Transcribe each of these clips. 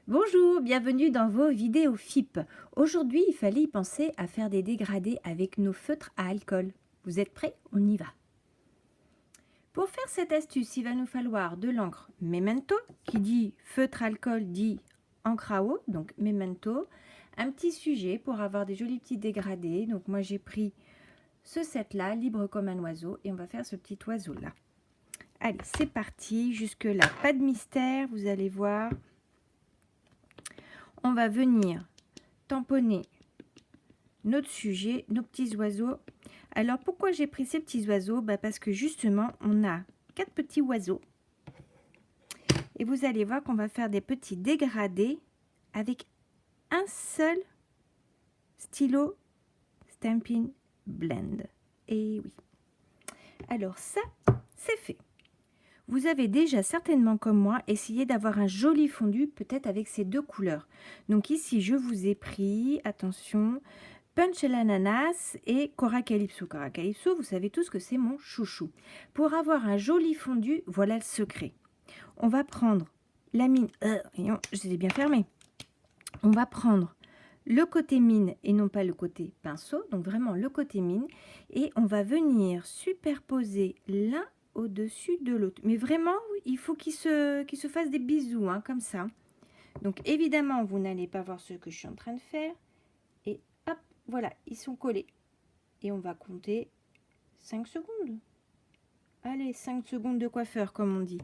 Bonjour, bienvenue dans vos vidéos FIP. Aujourd'hui, il fallait y penser à faire des dégradés avec nos feutres à alcool. Vous êtes prêts? On y va. Pour faire cette astuce, il va nous falloir de l'encre Memento, qui dit feutre alcool dit encre à eau, donc Memento. Un petit sujet pour avoir des jolis petits dégradés. Donc moi j'ai pris ce set-là, libre comme un oiseau, et on va faire ce petit oiseau-là. Allez, c'est parti. Jusque-là, pas de mystère, vous allez voir. On va venir tamponner notre sujet, nos petits oiseaux. Alors pourquoi j'ai pris ces petits oiseaux? Parce que justement on a 4 petits oiseaux et vous allez voir qu'on va faire des petits dégradés avec un seul stylo Stampin' Blend. Et oui, alors ça c'est fait. Vous avez déjà certainement comme moi essayé d'avoir un joli fondu, peut-être avec ces deux couleurs. Donc ici je vous ai pris, attention, Punch à l'ananas et Cora Calypso. Cora Calypso, vous savez tous que c'est mon chouchou. Pour avoir un joli fondu, voilà le secret. On va prendre la mine, je l'ai bien fermé. On va prendre le côté mine et non pas le côté pinceau, donc vraiment le côté mine, et on va venir superposer l'un au-dessus de l'autre. Mais vraiment, il faut qu'il se fasse des bisous, hein, comme ça. Donc évidemment, vous n'allez pas voir ce que je suis en train de faire. Et hop, voilà, ils sont collés. Et on va compter 5 secondes. Allez, 5 secondes de coiffeur, comme on dit.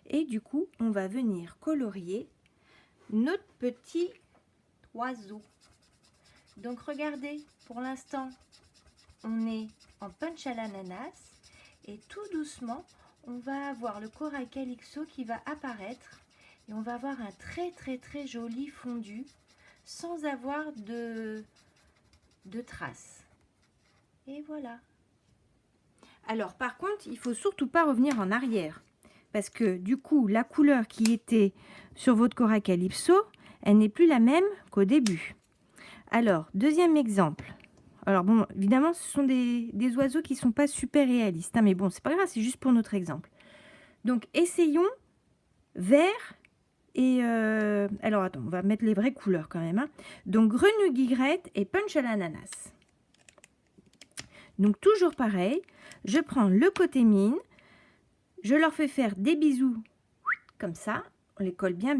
Et du coup, on va venir colorier notre petit oiseau. Donc regardez, pour l'instant, on est en punch à l'ananas. Et tout doucement, on va avoir le Cora Calypso qui va apparaître. Et on va avoir un très joli fondu sans avoir de traces. Et voilà. Alors par contre, il faut surtout pas revenir en arrière. Parce que du coup, la couleur qui était sur votre Cora Calypso, elle n'est plus la même qu'au début. Alors, deuxième exemple. Alors bon, évidemment, ce sont des oiseaux qui ne sont pas super réalistes. Hein, mais bon, c'est pas grave, c'est juste pour notre exemple. Donc, essayons vert et... alors, attends, on va mettre les vraies couleurs quand même. Hein. Donc, grenouille guillerette et punch à l'ananas. Donc, toujours pareil. Je prends le côté mine. Je leur fais faire des bisous comme ça. On les colle bien.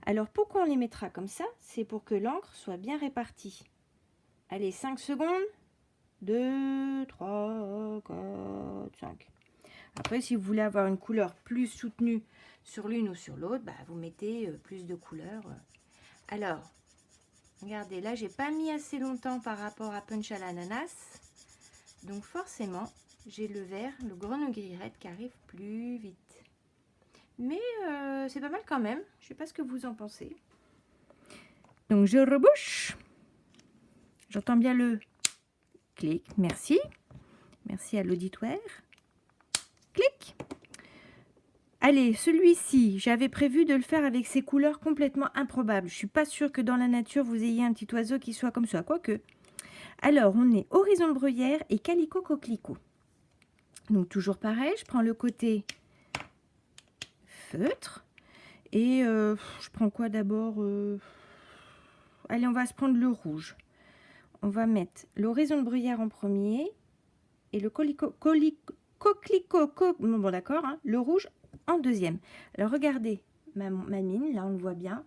Alors, pourquoi on les mettra comme ça? C'est pour que l'encre soit bien répartie. Allez, 5 secondes. 2, 3, 4, 5. Après, si vous voulez avoir une couleur plus soutenue sur l'une ou sur l'autre, vous mettez plus de couleurs. Alors, regardez, là, j'ai pas mis assez longtemps par rapport à punch à l'ananas. Donc, forcément, j'ai le vert, le grenouille guillerette qui arrive plus vite. Mais c'est pas mal quand même. Je sais pas ce que vous en pensez. Donc, je rebouche. J'entends bien le clic. Merci. Merci à l'auditoire. Clic. Allez, celui-ci, j'avais prévu de le faire avec ces couleurs complètement improbables. Je suis pas sûre que dans la nature, vous ayez un petit oiseau qui soit comme ça, quoique. Alors, on est horizon de bruyère et calico coquelicot. Donc, toujours pareil, je prends le côté feutre. Et je prends quoi d'abord? Allez, on va se prendre le rouge. On va mettre l'horizon de bruyère en premier. Et le coquelicot, bon d'accord, hein, le rouge en deuxième. Alors, regardez ma mine, là, on le voit bien.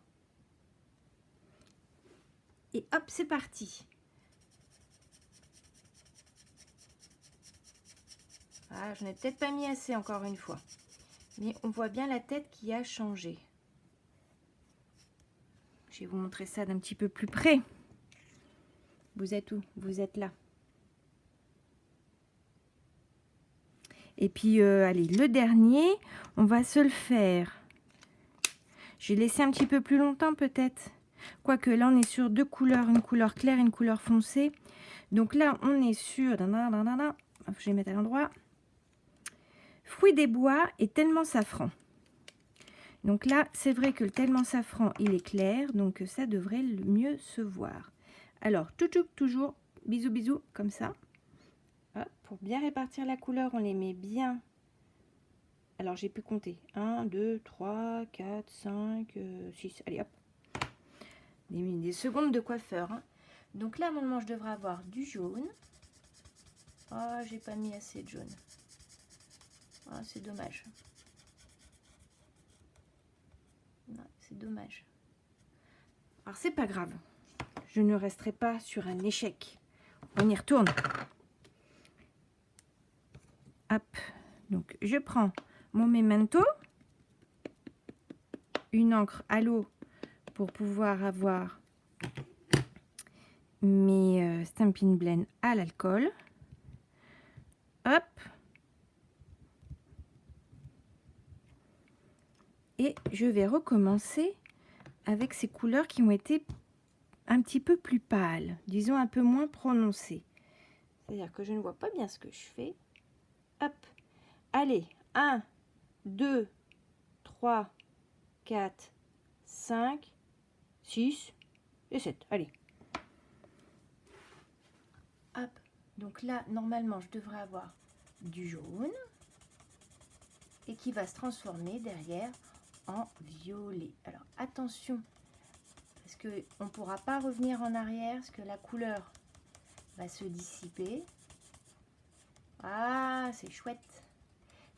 Et hop, c'est parti. Ah, je n'ai peut-être pas mis assez encore une fois. Mais on voit bien la tête qui a changé. Je vais vous montrer ça d'un petit peu plus près. Vous êtes où? Vous êtes là. Et puis, allez, le dernier, on va se le faire. J'ai laissé un petit peu plus longtemps peut-être. Quoique là, on est sur deux couleurs, une couleur claire et une couleur foncée. Donc là, on est sur... Je vais mettre à l'endroit. Fruits des bois et tellement safran. Donc là, c'est vrai que le tellement safran, il est clair. Donc ça devrait le mieux se voir. Alors, toujours, bisous, comme ça. Hop, pour bien répartir la couleur, on les met bien. Alors, j'ai pu compter. 1, 2, 3, 4, 5, 6. Allez, hop. des secondes de coiffeur. Hein. Donc là, normalement, je devrais avoir du jaune. Ah, j'ai pas mis assez de jaune. Ah, c'est dommage. Non, c'est dommage. Alors, c'est pas grave. Je ne resterai pas sur un échec. On y retourne. Hop. Donc, je prends mon memento. Une encre à l'eau pour pouvoir avoir mes Stampin' Blend à l'alcool. Hop. Et je vais recommencer avec ces couleurs qui ont été un petit peu plus pâles, disons un peu moins prononcées. C'est-à-dire que je ne vois pas bien ce que je fais. Hop. Allez, 1, 2, 3, 4, 5, 6 et 7. Allez. Hop. Donc là, normalement, je devrais avoir du jaune et qui va se transformer derrière en violet. Alors, attention, parce qu'on ne pourra pas revenir en arrière, parce que la couleur va se dissiper. Ah, c'est chouette.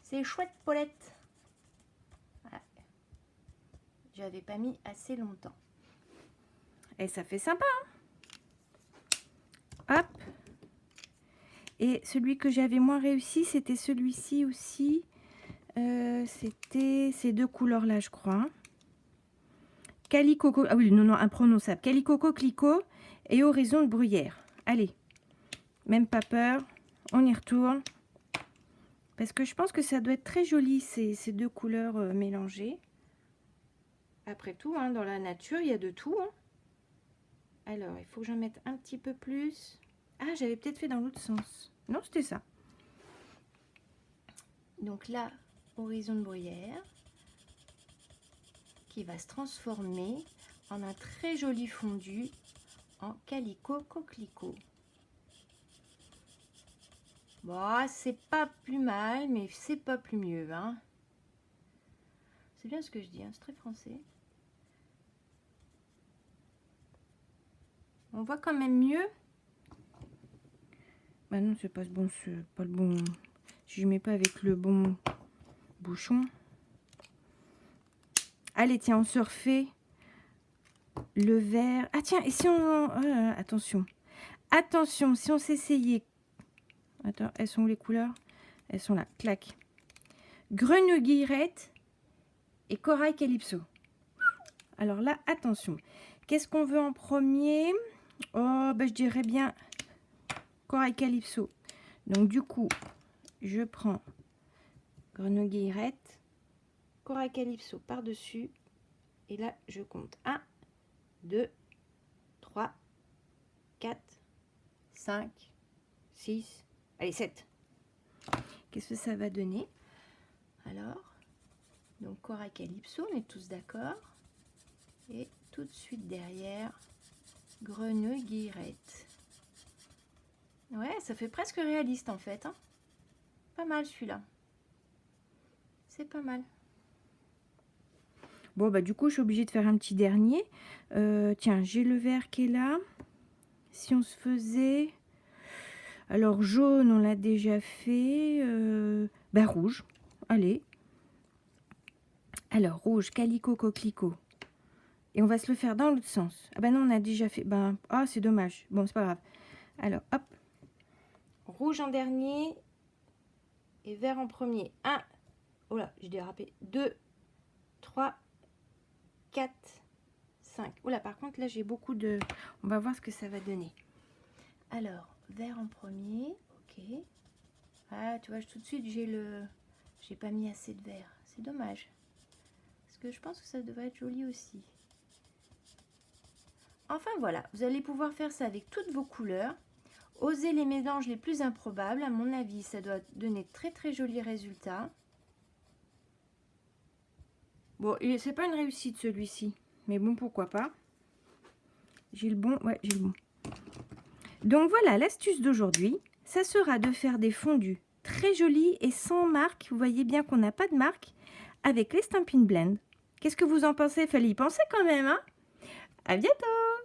C'est chouette, Paulette. Voilà. J'avais pas mis assez longtemps. Et ça fait sympa, hein? Hop. Et celui que j'avais moins réussi, c'était celui-ci aussi. C'était ces deux couleurs-là, je crois. Calicoco, ah oui, non, imprononçable. Calicoco, Clico et Horizon de Bruyère. Allez, même pas peur, on y retourne. Parce que je pense que ça doit être très joli, ces deux couleurs mélangées. Après tout, hein, dans la nature, il y a de tout. Hein. Alors, il faut que j'en mette un petit peu plus. Ah, j'avais peut-être fait dans l'autre sens. Non, c'était ça. Donc là, Horizon de Bruyère, qui va se transformer en un très joli fondu en Calico Coquelicot. Bon, c'est pas plus mal, mais c'est pas plus mieux. Hein. C'est bien ce que je dis, hein, c'est très français. On voit quand même mieux. Bah non, c'est pas bon, c'est pas le bon. Si je mets pas avec le bon bouchon. Allez, tiens, on se refait le vert. Ah tiens, et si on... attention. Attention, si on s'essayait... Attends, elles sont où les couleurs? Elles sont là, clac. Grenouillette et Corail Calypso. Alors là, attention. Qu'est-ce qu'on veut en premier? Oh, bah, je dirais bien Corail Calypso. Donc du coup, je prends Grenouillette, Corail Calypso par-dessus. Et là, je compte 1, 2, 3, 4, 5, 6, allez 7. Qu'est-ce que ça va donner? Alors, donc Corail Calypso, on est tous d'accord. Et tout de suite derrière, Grenouillette. Ouais, ça fait presque réaliste en fait. Hein. Pas mal celui-là. C'est pas mal. Bon, bah du coup, je suis obligée de faire un petit dernier. Tiens, j'ai le vert qui est là. Si on se faisait... Alors, jaune, on l'a déjà fait. Bah, rouge. Allez. Alors, rouge, Calico, Coquelicot. Et on va se le faire dans l'autre sens. Ah bah non, on a déjà fait. Bah, ah, c'est dommage. Bon, c'est pas grave. Alors, hop. Rouge en dernier. Et vert en premier. 1. Oh là, j'ai dérapé. 2, 3, 4, 5. Oula, par contre, là, j'ai beaucoup de... On va voir ce que ça va donner. Alors, vert en premier. Ok. Ah, tu vois, tout de suite, j'ai pas mis assez de vert. C'est dommage. Parce que je pense que ça devrait être joli aussi. Enfin, voilà. Vous allez pouvoir faire ça avec toutes vos couleurs. Osez les mélanges les plus improbables. À mon avis, ça doit donner de très, très jolis résultats. Bon, c'est pas une réussite celui-ci. Mais bon, pourquoi pas. J'ai le bon. Ouais, j'ai le bon. Donc voilà, l'astuce d'aujourd'hui, ça sera de faire des fondus très jolis et sans marque. Vous voyez bien qu'on n'a pas de marque avec les Stampin' Blend. Qu'est-ce que vous en pensez? Fallait y penser quand même, hein? À bientôt!